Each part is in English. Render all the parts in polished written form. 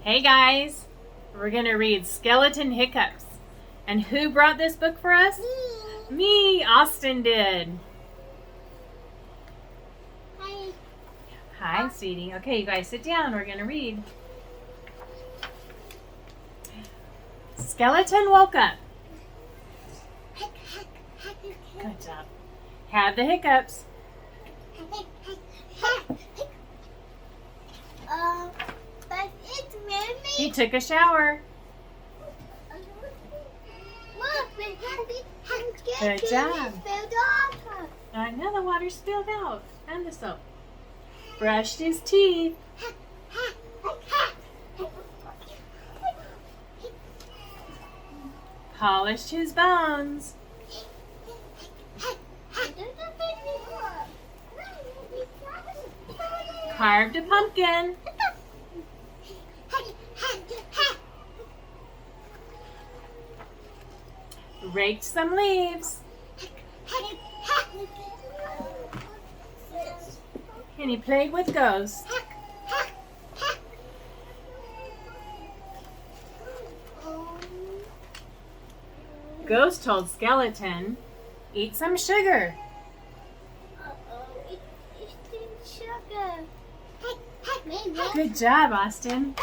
Hey guys, we're going to read Skeleton Hiccups. And who brought this book for us? Me, Austin did. Hi. Hi, sweetie. Okay, you guys sit down. We're going to read. Skeleton woke up. Good job. Had the hiccups. But it's raining. He took a shower. Good job. I know the water spilled out. And the soap. Brushed his teeth. Polished his bones. Carved a pumpkin. Raked some leaves. And he played with ghosts. Ghost told Skeleton, "Eat some sugar." It's sugar. Good job, Austin.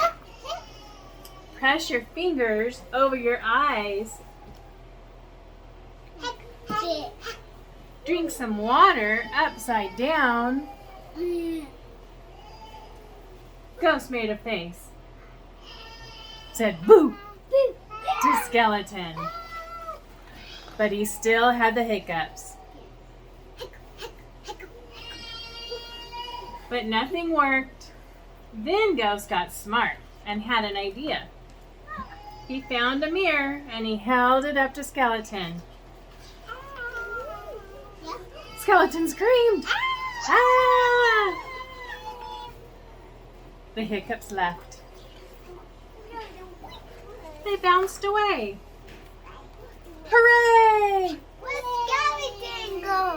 Press your fingers over your eyes. Drink some water upside down. Ghost made a face. Said boo to Skeleton. But he still had the hiccups. But nothing worked. Then Ghost got smart and had an idea. He found a mirror and he held it up to Skeleton. Skeleton screamed. Ah! The hiccups left. They bounced away.